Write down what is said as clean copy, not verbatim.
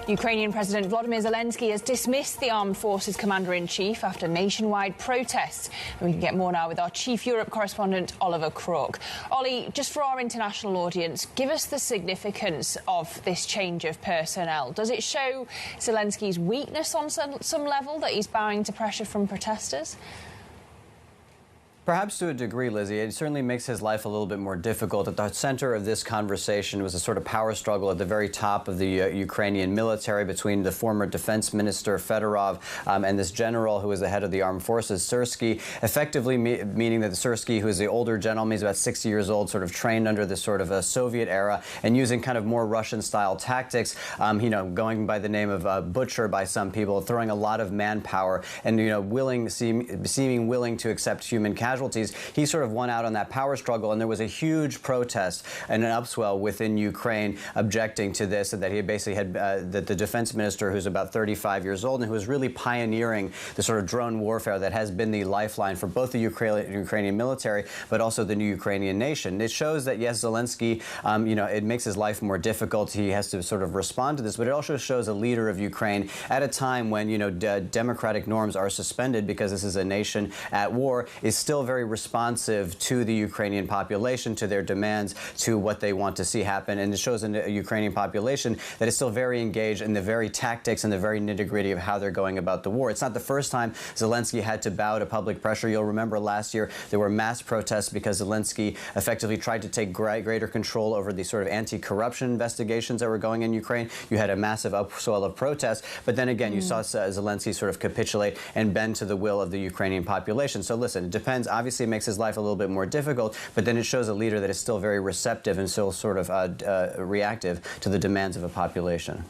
Ukrainian President Volodymyr Zelenskyy has dismissed the armed forces commander-in-chief after nationwide protests. And we can get more now with our chief Europe correspondent, Oliver Crook. Ollie, just for our international audience, give us the significance of this change of personnel. Does it show Zelenskyy's weakness on some level, that he's bowing to pressure from protesters? Perhaps to a degree, Lizzie. It certainly makes his life a little bit more difficult. At the center of this conversation was a sort of power struggle at the very top of the Ukrainian military between the former defense minister Fedorov and this general who was the head of the armed forces, Syrskyi, effectively meaning that the Syrskyi, who is the older gentleman, he's about 60 years old, sort of trained under this sort of a Soviet era and using kind of more Russian-style tactics, going by the name of butcher by some people, throwing a lot of manpower and, seeming willing to accept human casualties. He sort of won out on that power struggle, and there was a huge protest and an upswell within Ukraine objecting to this, and that he basically had that the defense minister, who's about 35 years old and who was really pioneering the sort of drone warfare that has been the lifeline for both the Ukrainian military, but also the new Ukrainian nation. It shows that, yes, Zelenskyy, it makes his life more difficult. He has to sort of respond to this, but it also shows a leader of Ukraine at a time when, democratic norms are suspended because this is a nation at war, is still very responsive to the Ukrainian population, to their demands, to what they want to see happen. And it shows in the Ukrainian population that it's still very engaged in the very tactics and the very nitty-gritty of how they're going about the war. It's not the first time Zelenskyy had to bow to public pressure. You'll remember last year there were mass protests because Zelenskyy effectively tried to take greater control over the sort of anti-corruption investigations that were going in Ukraine. You had a massive upswell of protests, but then again, you saw Zelenskyy sort of capitulate and bend to the will of the Ukrainian population. So listen, it depends. Obviously, it makes his life a little bit more difficult, but then it shows a leader that is still very receptive and still sort of reactive to the demands of a population.